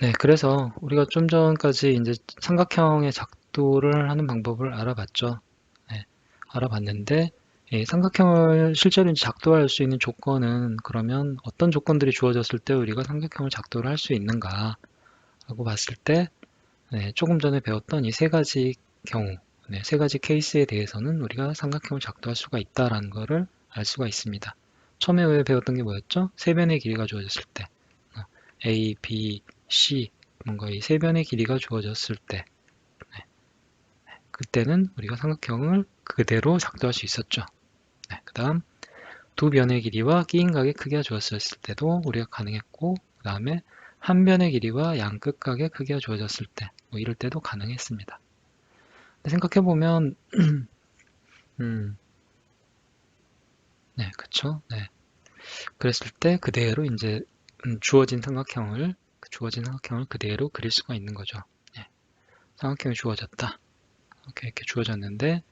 네, 그래서 우리가 좀 전까지 이제 삼각형의 작도를 하는 방법을 알아봤죠. 네, 알아봤는데, 삼각형을 실제로 이제 작도할 수 있는 조건은 그러면 어떤 조건들이 주어졌을 때 우리가 삼각형을 작도를 할 수 있는가 라고 봤을 때, 네, 조금 전에 배웠던 이 세 가지 경우, 네, 세 가지 케이스에 대해서는 우리가 삼각형을 작도할 수가 있다라는 것을 알 수가 있습니다. 처음에 왜 배웠던 게 뭐였죠? 세 변의 길이가 주어졌을 때. A, B, C 뭔가 이 세 변의 길이가 주어졌을 때 네, 그때는 우리가 삼각형을 그대로 작도할 수 있었죠. 네, 그 다음 두 변의 길이와 끼인 각의 크기가 주어졌을 때도 우리가 가능했고 그 다음에 한 변의 길이와 양끝각의 크기가 주어졌을 때 뭐 이럴 때도 가능했습니다. 생각해보면 네, 그쵸? 네. 그랬을 때 그대로 이제 주어진 삼각형을 그대로 그릴 수가 있는 거죠. 네, 삼각형이 주어졌다. 이렇게 주어졌는데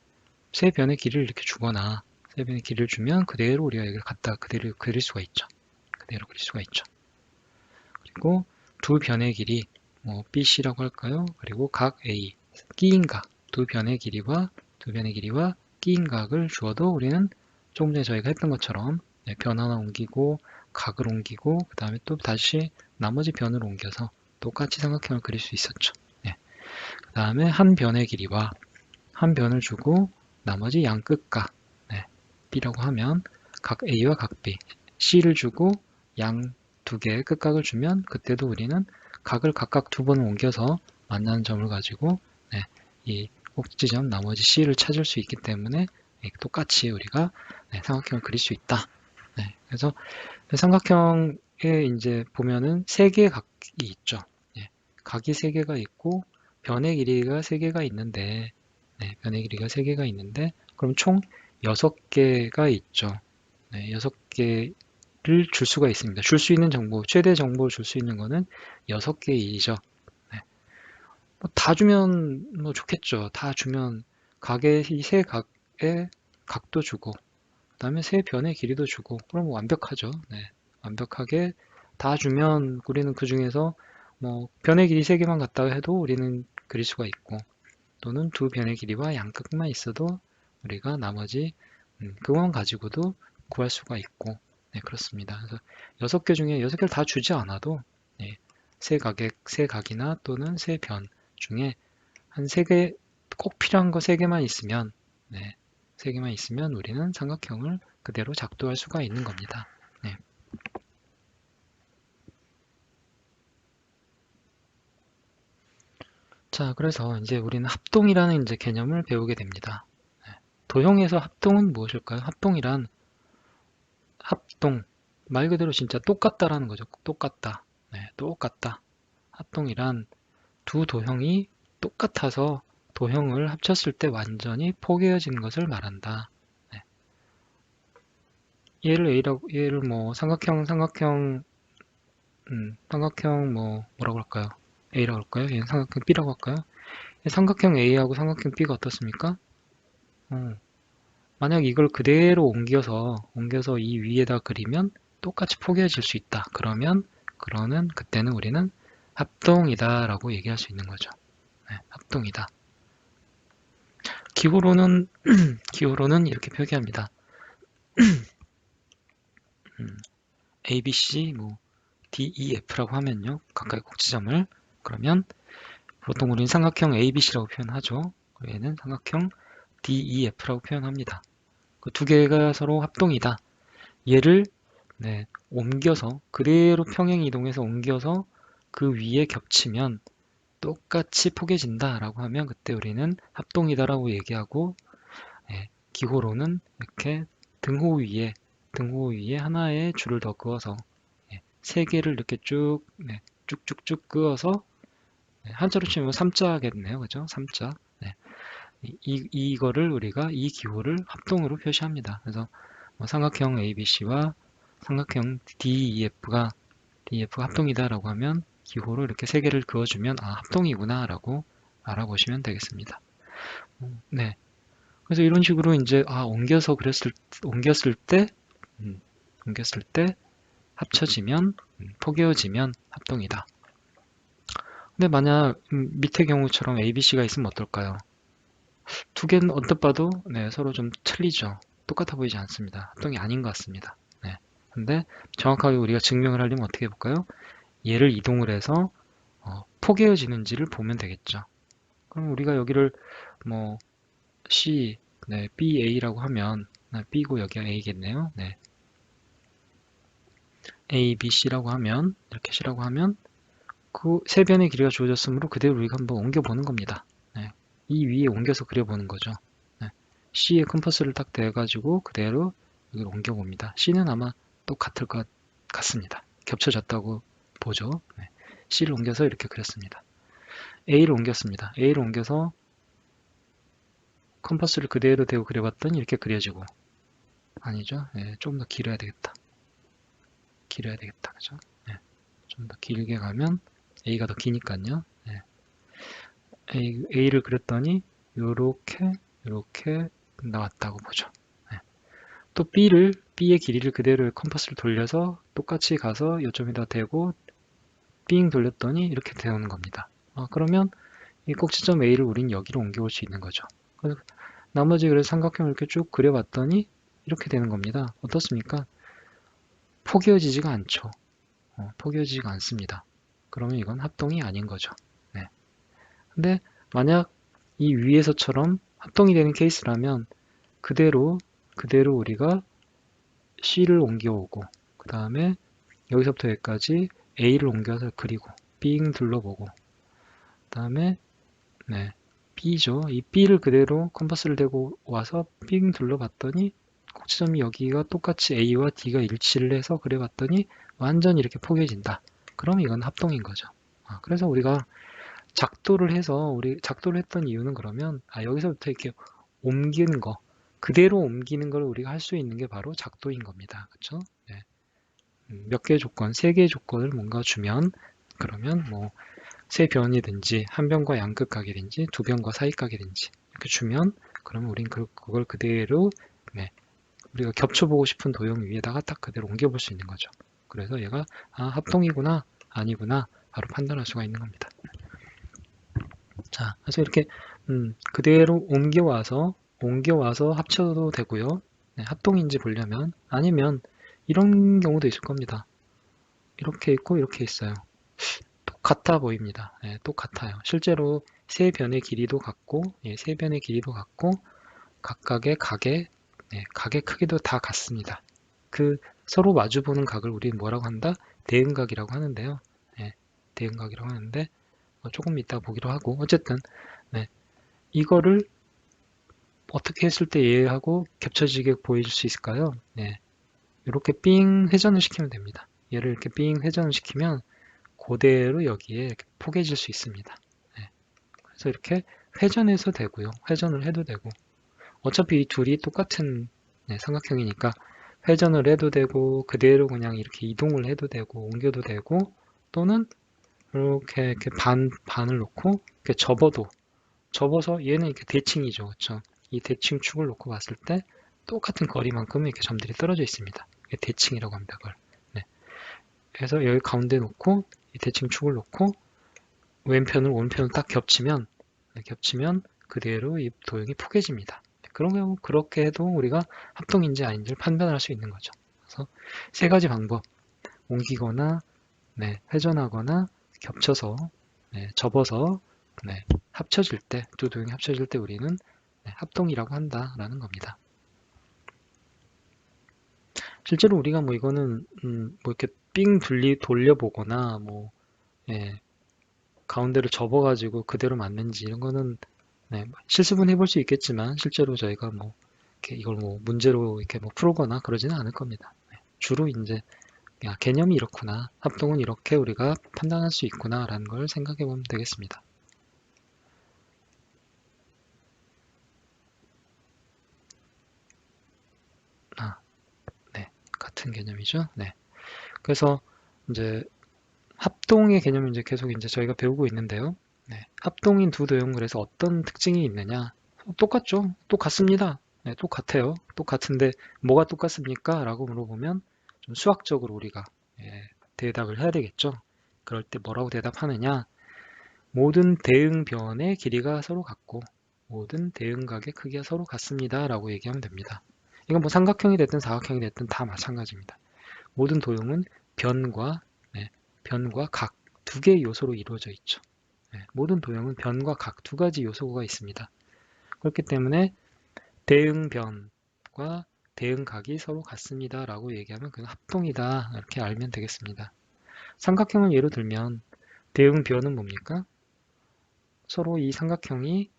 세 변의 길이를 이렇게 주거나 세 변의 길이를 주면 그대로 우리가 여기를 갖다 그대로 그릴 수가 있죠. 그대로 그릴 수가 있죠. 그리고 두 변의 길이 뭐 BC라고 할까요? 그리고 각 A 끼인 각 두 변의 길이와 끼인 각을 주어도 우리는 조금 전에 저희가 했던 것처럼 변 하나 옮기고 각을 옮기고 그 다음에 또 다시 나머지 변을 옮겨서 똑같이 삼각형을 그릴 수 있었죠. 네. 그 다음에 한 변의 길이와 한 변을 주고 나머지 양 끝각 네, B라고 하면 각 A와 각 B, C를 주고 양 두 개의 끝각을 주면 그때도 우리는 각을 각각 두 번 옮겨서 만나는 점을 가지고 네, 이 꼭지점 나머지 C를 찾을 수 있기 때문에 똑같이 우리가 삼각형을 그릴 수 있다. 네, 그래서 삼각형에 이제 보면은 세 개의 각이 있죠. 네, 각이 세 개가 있고 변의 길이가 세 개가 있는데 변의 길이가 3개가 있는데 그럼 총 6개가 있죠. 네, 6개를 줄 수가 있습니다. 줄 수 있는 정보, 최대 정보를 줄 수 있는 거는 6개이죠. 네, 뭐다 주면 뭐 좋겠죠. 다 주면 각의 이 세 각의 각도 주고 그다음에 세 변의 길이도 주고 그럼 뭐 완벽하죠. 네, 완벽하게 다 주면 우리는 그 중에서 뭐 변의 길이 3개만 갖다가 해도 우리는 그릴 수가 있고 또는 두 변의 길이와 양끝만 있어도 우리가 나머지 그것만 가지고도 구할 수가 있고 네, 그렇습니다. 그래서 6개 중에 6개를 다 주지 않아도 네, 세 각이나 또는 세 변 중에 한 3개 꼭 필요한 거 3개만 있으면 네, 3개만 있으면 우리는 삼각형을 그대로 작도할 수가 있는 겁니다. 네. 자, 그래서 이제 우리는 합동이라는 이제 개념을 배우게 됩니다. 도형에서 합동은 무엇일까요? 합동이란 합동. 말 그대로 진짜 똑같다라는 거죠. 똑같다. 네, 똑같다. 합동이란 두 도형이 똑같아서 도형을 합쳤을 때 완전히 포개어진 것을 말한다. 네. 얘를 뭐 삼각형 뭐라고 할까요? A라고 할까요? 얘는 삼각형 B라고 할까요? 삼각형 A하고 삼각형 B가 어떻습니까? 어, 만약 이걸 그대로 옮겨서 이 위에다 그리면 똑같이 포개질 수 있다. 그러면 그때는 우리는 합동이다 라고 얘기할 수 있는 거죠. 네, 합동이다. 기호로는, 기호로는 이렇게 표기합니다. A, B, C, D, E, F라고 하면요. 각각의 꼭지점을. 그러면 보통 우리는 삼각형 A, B, C라고 표현하죠. 얘는 삼각형 D, E, F라고 표현합니다. 그 두 개가 서로 합동이다. 얘를 옮겨서 그대로 평행 이동해서 옮겨서 그 위에 겹치면 똑같이 포개진다 라고 하면 그때 우리는 합동이다 라고 얘기하고 기호로는 이렇게 등호 위에 하나의 줄을 더 그어서 세 개를 이렇게 쭉쭉쭉 그어서 한자로 치면 3자겠네요. 그죠? 3자. 이거를 우리가 이 기호를 합동으로 표시합니다. 그래서 삼각형 ABC와 삼각형 DEF가 합동이다라고 하면 기호로 이렇게 세 개를 그어주면 합동이구나라고 알아보시면 되겠습니다. 네. 그래서 이런 식으로 이제 옮겼을 때 음, 옮겼을 때 합쳐지면 포개어지면 합동이다. 근데 만약 밑의 경우처럼 A, B, C가 있으면 어떨까요? 두 개는 언뜻 봐도 네, 서로 좀 틀리죠. 똑같아 보이지 않습니다. 합동이 아닌 것 같습니다. 네. 근데 정확하게 우리가 증명을 하려면 어떻게 해볼까요? 얘를 이동을 해서 포개어지는지를 보면 되겠죠. 그럼 우리가 여기를 뭐 C, 네, BA라고 하면 B고 여기가 A겠네요. 네. A, B, C라고 하면 이렇게 C라고 하면 그 세 변의 길이가 주어졌으므로 그대로 우리가 한번 옮겨보는 겁니다. 네. 이 위에 옮겨서 그려보는 거죠. 네. C에 컴퍼스를 딱 대가지고 그대로 여기를 옮겨봅니다. C는 아마 똑같을 것 같습니다. 겹쳐졌다고 보죠. 네. C를 옮겨서 이렇게 그렸습니다. A를 옮겼습니다. A를 옮겨서 컴퍼스를 그대로 대고 그려봤더니 이렇게 그려지고 아니죠. 네, 좀 더 길어야 되겠다. 길어야 되겠다. 그죠? 네. 좀 더 길게 가면 A가 더 기니까요. 네. A를 그렸더니 요렇게 나왔다고 보죠. 네. 또 B의 길이를 그대로 컴퍼스를 돌려서 똑같이 가서 요점에다 대고 삥 돌렸더니 이렇게 되는 겁니다. 그러면 이 꼭지점 A를 우린 여기로 옮겨올 수 있는 거죠. 그래서 나머지 그래서 삼각형을 이렇게 쭉 그려봤더니 이렇게 되는 겁니다. 어떻습니까? 포개어지지가 않죠. 포개어지지가 않습니다. 그러면 이건 합동이 아닌 거죠. 네. 근데 만약 이 위에서처럼 합동이 되는 케이스라면 그대로 우리가 C를 옮겨오고 그 다음에 여기서부터 여기까지 A를 옮겨서 그리고 삥 둘러보고 그 다음에 네, B죠. 이 B를 그대로 컴퍼스를 대고 와서 삥 둘러봤더니 꼭지점이 여기가 똑같이 A와 D가 일치를 해서 그려봤더니 완전히 이렇게 포개진다. 그럼 이건 합동인 거죠. 그래서 우리가 작도를 했던 이유는 그러면 여기서부터 이렇게 옮기는 거 그대로 옮기는 걸 우리가 할 수 있는 게 바로 작도인 겁니다. 그렇죠? 네. 몇 개의 조건, 세 개의 조건을 뭔가 주면 그러면 뭐 세 변이든지 한 변과 양극각이든지 두 변과 사이각이든지 이렇게 주면 그러면 우린 그걸 그대로 네, 우리가 겹쳐보고 싶은 도형 위에다가 딱 그대로 옮겨볼 수 있는 거죠. 그래서 얘가 합동이구나 아니구나 바로 판단할 수가 있는 겁니다. 자, 그래서 이렇게 그대로 옮겨와서 합쳐도 되고요. 네, 합동인지 보려면 아니면 이런 경우도 있을 겁니다. 이렇게 있고 이렇게 있어요. 똑같아 보입니다. 네, 똑같아요. 실제로 세 변의 길이도 같고 세 변의 길이도 같고 각각의 각의 크기도 다 같습니다. 그 서로 마주보는 각을 우리는 뭐라고 한다? 대응각이라고 하는데요. 네, 대응각이라고 하는데 조금 이따 보기로 하고 어쨌든 네, 이거를 어떻게 했을 때 얘하고 겹쳐지게 보일 수 있을까요? 네, 이렇게 삥 회전을 시키면 됩니다. 얘를 이렇게 삥 회전을 시키면 그대로 여기에 이렇게 포개질 수 있습니다. 네, 그래서 이렇게 회전해서 되고요. 회전을 해도 되고 어차피 이 둘이 똑같은 삼각형이니까 회전을 해도 되고 그대로 그냥 이렇게 이동을 해도 되고 옮겨도 되고 또는 이렇게 반을 놓고 이렇게 접어서 얘는 이렇게 대칭이죠. 그렇죠? 이 대칭축을 놓고 봤을 때 똑같은 거리만큼 이렇게 점들이 떨어져 있습니다. 이게 대칭이라고 합니다. 그걸. 네. 그래서 여기 가운데 놓고 이 대칭축을 놓고 왼편을 오른편을 딱 겹치면 그대로 이 도형이 포개집니다. 그러면 그렇게 해도 우리가 합동인지 아닌지를 판단할 수 있는 거죠. 그래서 세 가지 방법, 옮기거나 회전하거나 겹쳐서 접어서 합쳐질 때, 두 도형이 합쳐질 때 우리는 합동이라고 한다라는 겁니다. 실제로 우리가 뭐 이거는 뭐 이렇게 삥 돌려보거나 뭐 가운데를 접어가지고 그대로 맞는지 이런 거는 실습은 해볼 수 있겠지만 실제로 저희가 뭐 이걸 뭐 문제로 이렇게 뭐 풀거나 그러지는 않을 겁니다. 주로 이제 개념이 이렇구나, 합동은 이렇게 우리가 판단할 수 있구나라는 걸 생각해 보면 되겠습니다. 같은 개념이죠. 네. 그래서 이제 합동의 개념을 이제 계속 이제 저희가 배우고 있는데요. 합동인 두 도형을 해서 어떤 특징이 있느냐? 똑같죠. 똑같습니다. 똑같아요. 똑같은데 뭐가 똑같습니까? 라고 물어보면 좀 수학적으로 우리가 대답을 해야 되겠죠. 그럴 때 뭐라고 대답하느냐? 모든 대응변의 길이가 서로 같고 모든 대응각의 크기가 서로 같습니다 라고 얘기하면 됩니다. 이건 뭐 삼각형이 됐든 사각형이 됐든 다 마찬가지입니다. 모든 도형은 변과 변과 각 두 개의 요소로 이루어져 있죠. 모든 도형은 변과 각 두 가지 요소가 있습니다. 그렇기 때문에 대응변과 대응각이 서로 같습니다 라고 얘기하면 그건 합동이다 이렇게 알면 되겠습니다. 삼각형을 예로 들면 대응변은 뭡니까? 서로 이 삼각형이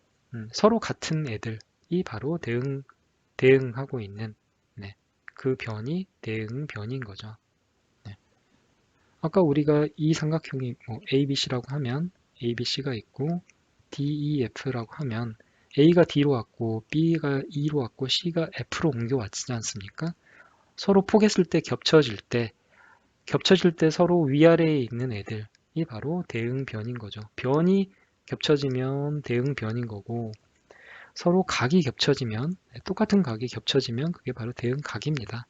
서로 같은 애들이 바로 대응하고 있는 그 변이 대응변인 거죠. 아까 우리가 이 삼각형이 뭐 ABC라고 하면 ABC가 있고 DEF라고 하면 A가 D로 왔고 B가 E로 왔고 C가 F로 옮겨왔지 않습니까? 서로 포개했을 때 겹쳐질 때 서로 위아래에 있는 애들이 바로 대응변인 거죠. 변이 겹쳐지면 대응변인 거고 서로 각이 겹쳐지면 똑같은 각이 겹쳐지면 그게 바로 대응각입니다.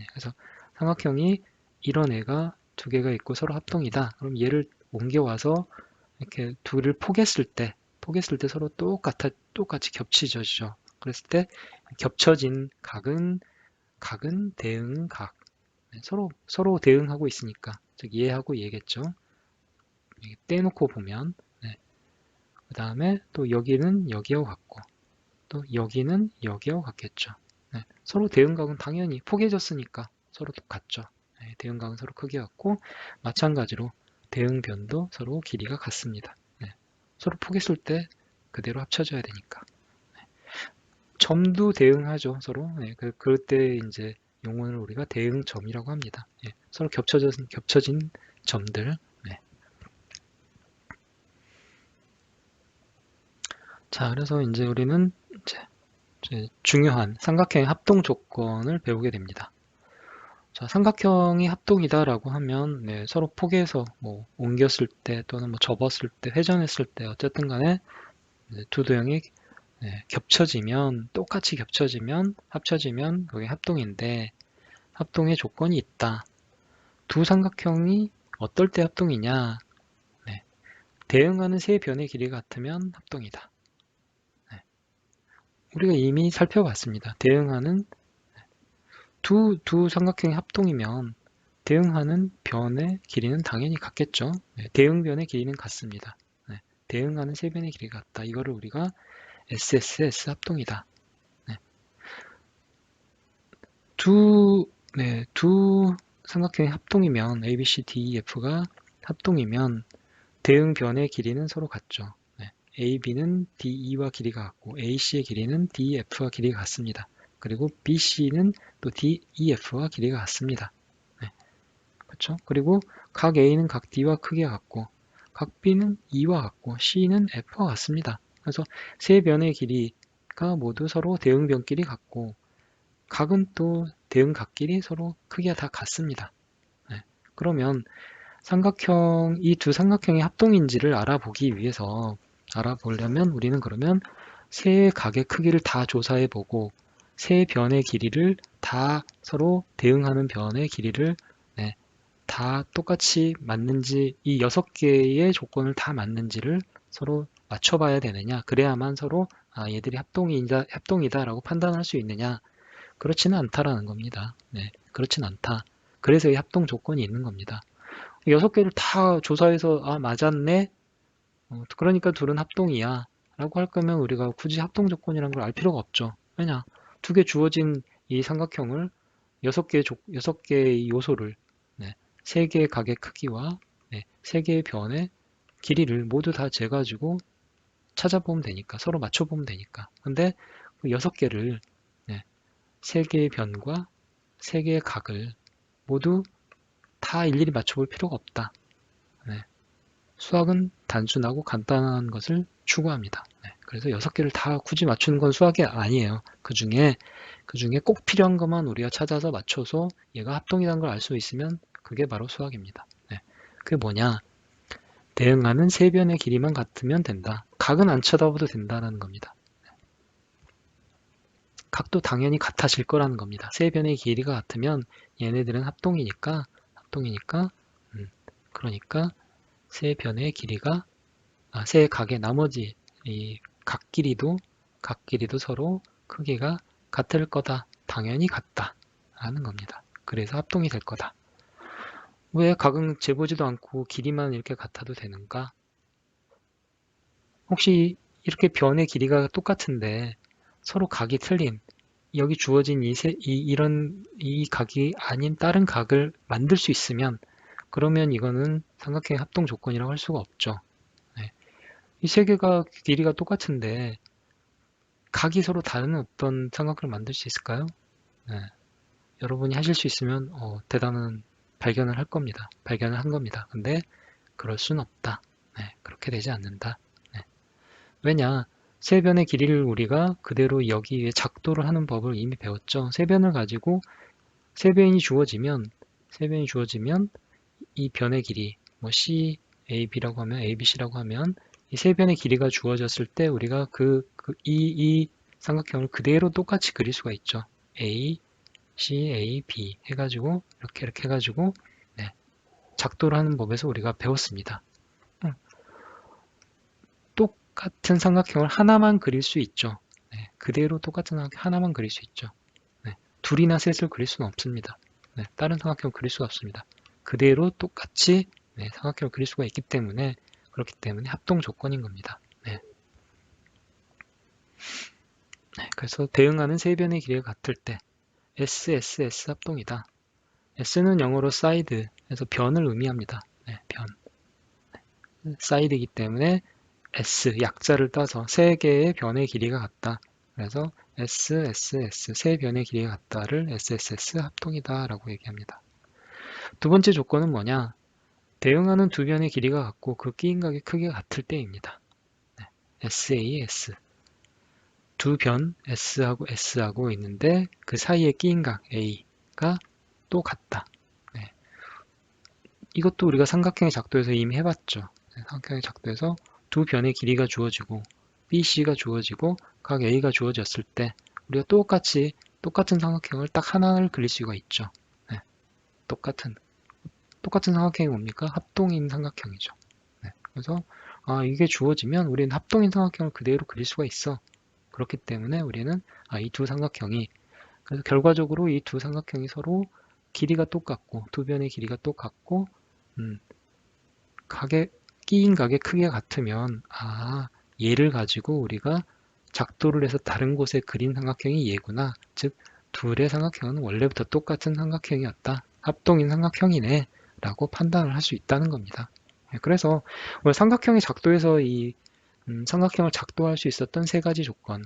그래서 삼각형이 이런 애가 두 개가 있고 서로 합동이다. 그럼 얘를 옮겨와서 이렇게 둘을 포개했을 때 서로 똑같이 겹쳐지죠. 그랬을 때 겹쳐진 각은 대응각. 서로 대응하고 있으니까 즉 얘하고 얘겠죠. 떼놓고 보면 그 다음에 또 여기는 여기하고 같고 또 여기는 여기하고 같겠죠. 서로 대응각은 당연히 포개졌으니까 서로 똑같죠. 대응각은 서로 크게 같고 마찬가지로 대응변도 서로 길이가 같습니다. 서로 포개했을 때 그대로 합쳐져야 되니까. 점도 대응하죠, 서로. 그럴 때 이제 용어를 우리가 대응점이라고 합니다. 서로 겹쳐진 점들. 자, 그래서 이제 우리는 이제 중요한 삼각형의 합동 조건을 배우게 됩니다. 자, 삼각형이 합동이다라고 하면 서로 포개해서 뭐 옮겼을 때 또는 뭐 접었을 때 회전했을 때 어쨌든 간에 두 도형이 겹쳐지면 똑같이 겹쳐지면 합쳐지면 그게 합동인데 합동의 조건이 있다. 두 삼각형이 어떨 때 합동이냐? 대응하는 세 변의 길이가 같으면 합동이다. 우리가 이미 살펴봤습니다. 대응하는 두 삼각형의 합동이면 대응하는 변의 길이는 당연히 같겠죠. 대응변의 길이는 같습니다. 대응하는 세 변의 길이가 같다. 이거를 우리가 SSS 합동이다. 두 삼각형의 합동이면 A, B, C, D, E, F가 합동이면 대응변의 길이는 서로 같죠. A, B는 D, E와 길이가 같고 A, C의 길이는 D, F와 길이가 같습니다. 그리고 B, C는 또 D, E, F와 길이가 같습니다. 그렇죠? 그리고 각 A는 각 D와 크기가 같고 각 B는 E와 같고 C는 F와 같습니다. 그래서 세 변의 길이가 모두 서로 대응변끼리 같고 각은 또 대응각끼리 서로 크기가 다 같습니다. 그러면 이 두 삼각형의 합동인지를 알아보려면 우리는 그러면 세 각의 크기를 다 조사해보고 세 변의 길이를 다 서로 대응하는 변의 길이를 다 똑같이 맞는지 이 6개의 조건을 다 맞는지를 서로 맞춰봐야 되느냐 그래야만 서로 얘들이 합동이다 라고 판단할 수 있느냐 그렇지는 않다라는 겁니다. 그렇진 않다. 그래서 이 합동 조건이 있는 겁니다. 6개를 다 조사해서 맞았네 그러니까 둘은 합동이야 라고 할 거면 우리가 굳이 합동 조건이라는 걸 알 필요가 없죠. 왜냐 2개 주어진 이 삼각형을 6개의 요소를 3개의 각의 크기와 3개의 변의 길이를 모두 다 재가지고 찾아보면 되니까 서로 맞춰보면 되니까 근데 그 6개를 3개의 변과 3개의 각을 모두 다 일일이 맞춰볼 필요가 없다. 수학은 단순하고 간단한 것을 추구합니다. 그래서 6개를 다 굳이 맞추는 건 수학이 아니에요. 그 중에 꼭 필요한 것만 우리가 찾아서 맞춰서 얘가 합동이라는 걸 알 수 있으면 그게 바로 수학입니다. 그게 뭐냐? 대응하는 세 변의 길이만 같으면 된다. 각은 안 쳐다봐도 된다는 겁니다. 각도 당연히 같아질 거라는 겁니다. 세 변의 길이가 같으면 얘네들은 합동이니까 그러니까 세 변의 길이가 세 각의 나머지 이 각 길이도 서로 크기가 같을 거다. 당연히 같다. 라는 겁니다. 그래서 합동이 될 거다. 왜 각은 재보지도 않고 길이만 이렇게 같아도 되는가? 혹시 이렇게 변의 길이가 똑같은데 서로 각이 틀린 여기 주어진 이 각이 아닌 다른 각을 만들 수 있으면 그러면 이거는 삼각형의 합동 조건이라고 할 수가 없죠. 네. 이 세 개가 길이가 똑같은데 각이 서로 다른 어떤 삼각형을 만들 수 있을까요? 네. 여러분이 하실 수 있으면 대단한 발견을 할 겁니다. 발견을 한 겁니다. 근데 그럴 순 없다. 네. 그렇게 되지 않는다. 네. 왜냐? 세변의 길이를 우리가 그대로 여기에 작도를 하는 법을 이미 배웠죠. 세변을 가지고 세변이 주어지면 이 변의 길이 뭐 C, A, B라고 하면 A, B, C라고 하면 이 세 변의 길이가 주어졌을 때 우리가 이 삼각형을 그대로 똑같이 그릴 수가 있죠. A, C, A, B 해가지고 이렇게 해가지고 네, 작도를 하는 법에서 우리가 배웠습니다. 똑같은 삼각형을 하나만 그릴 수 있죠. 네, 그대로 똑같은 삼각형 하나만 그릴 수 있죠. 네, 둘이나 셋을 그릴 수는 없습니다. 네, 다른 삼각형을 그릴 수가 없습니다. 그대로 똑같이 삼각형을 그릴 수가 있기 때문에 그렇기 때문에 합동 조건인 겁니다. 네. 그래서 대응하는 세 변의 길이가 같을 때 S, S, S 합동이다. S는 영어로 side 해서 변을 의미합니다. 네, 변. side이기 때문에 S 약자를 따서 세 개의 변의 길이가 같다. 그래서 S, S, S 세 변의 길이가 같다를 S, S, S 합동이다 라고 얘기합니다. 두 번째 조건은 뭐냐? 대응하는 두 변의 길이가 같고 그 끼인각의 크기가 같을 때입니다. 네, SA, S. 두 변 S하고 S하고 있는데 그 사이에 끼인각 A가 또 같다. 네. 이것도 우리가 삼각형의 작도에서 이미 해봤죠. 네, 삼각형의 작도에서 두 변의 길이가 주어지고 BC가 주어지고 각 A가 주어졌을 때 우리가 똑같은 삼각형을 딱 하나를 그릴 수가 있죠. 네, 똑같은 삼각형이 뭡니까? 합동인 삼각형이죠. 네, 그래서 이게 주어지면 우리는 합동인 삼각형을 그대로 그릴 수가 있어. 그렇기 때문에 우리는 이 두 삼각형이 그래서 결과적으로 이 두 삼각형이 서로 길이가 똑같고 두 변의 길이가 똑같고 끼인 각의 크기가 같으면 얘를 가지고 우리가 작도를 해서 다른 곳에 그린 삼각형이 얘구나. 즉 둘의 삼각형은 원래부터 똑같은 삼각형이었다. 합동인 삼각형이네 라고 판단을 할 수 있다는 겁니다. 그래서 오늘 삼각형의 작도에서 이 삼각형을 작도할 수 있었던 세 가지 조건,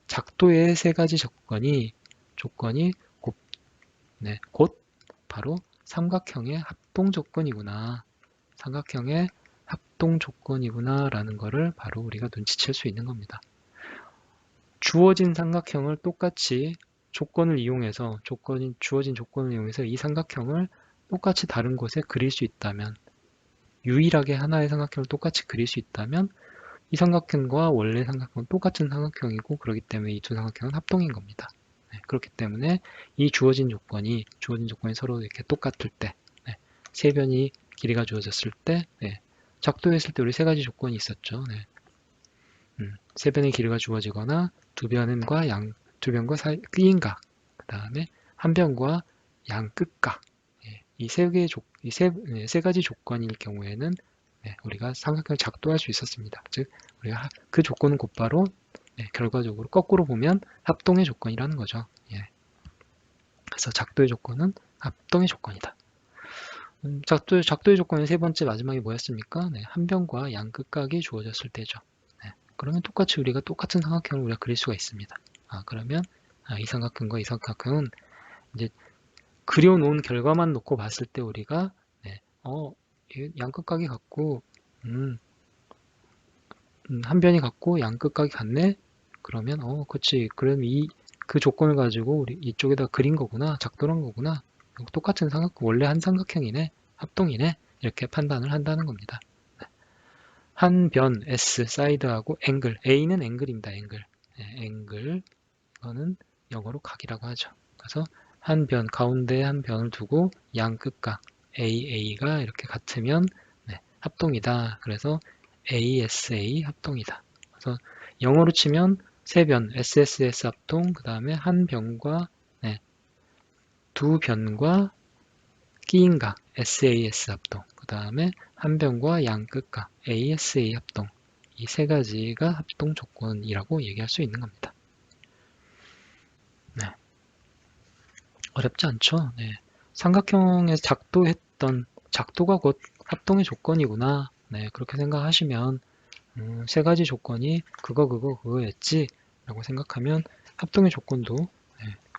작도의 세 가지 조건이 곧 바로 삼각형의 합동 조건이구나. 삼각형의 합동 조건이구나 라는 것을 바로 우리가 눈치챌 수 있는 겁니다. 주어진 삼각형을 똑같이 주어진 조건을 이용해서 이 삼각형을 똑같이 다른 곳에 그릴 수 있다면 유일하게 하나의 삼각형을 똑같이 그릴 수 있다면 이 삼각형과 원래 삼각형은 똑같은 삼각형이고 그렇기 때문에 이 두 삼각형은 합동인 겁니다. 그렇기 때문에 이 주어진 조건이 서로 이렇게 똑같을 때 세 변이 길이가 주어졌을 때 작도했을 때 우리 세 가지 조건이 있었죠. 세 변의 길이가 주어지거나 두 변과 사이 끼인각 그 다음에 한 변과 양 끝각 이 세 가지 조건일 경우에는 우리가 삼각형을 작도할 수 있었습니다. 즉 우리가 그 조건은 곧바로 결과적으로 거꾸로 보면 합동의 조건이라는 거죠. 그래서 작도의 조건은 합동의 조건이다. 작도의 조건의 세 번째 마지막이 뭐였습니까? 한 변과 양 끝각이 주어졌을 때죠. 그러면 똑같이 우리가 똑같은 삼각형을 우리가 그릴 수가 있습니다. 그러면 이 삼각형과 이 삼각형은 이제 그려놓은 결과만 놓고 봤을 때 우리가 양 끝각이 같고 한 변이 같고 양 끝각이 같네. 그러면 그치. 그럼 그 조건을 가지고 우리 이쪽에다 그린 거구나. 작도한 거구나. 똑같은 원래 한 삼각형이네. 합동이네. 이렇게 판단을 한다는 겁니다. 한 변 S 사이드하고 앵글 A는 앵글입니다. 앵글 이거는 영어로 각이라고 하죠. 그래서 가운데에 한 변을 두고 양 끝각 AA가 이렇게 같으면 합동이다. 그래서 ASA 합동이다. 그래서 영어로 치면 세 변 SSS 합동, 그 다음에 한 변과 두 변과 끼인각 SAS 합동, 그 다음에 한 변과 양끝각 ASA 합동, 이 세 가지가 합동 조건이라고 얘기할 수 있는 겁니다. 네. 어렵지 않죠? 네. 삼각형에서 작도가 곧 합동의 조건이구나. 네, 그렇게 생각하시면 세 가지 조건이 그거였지 라고 생각하면 합동의 조건도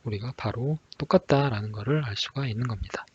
우리가 바로 똑같다라는 것을 알 수가 있는 겁니다.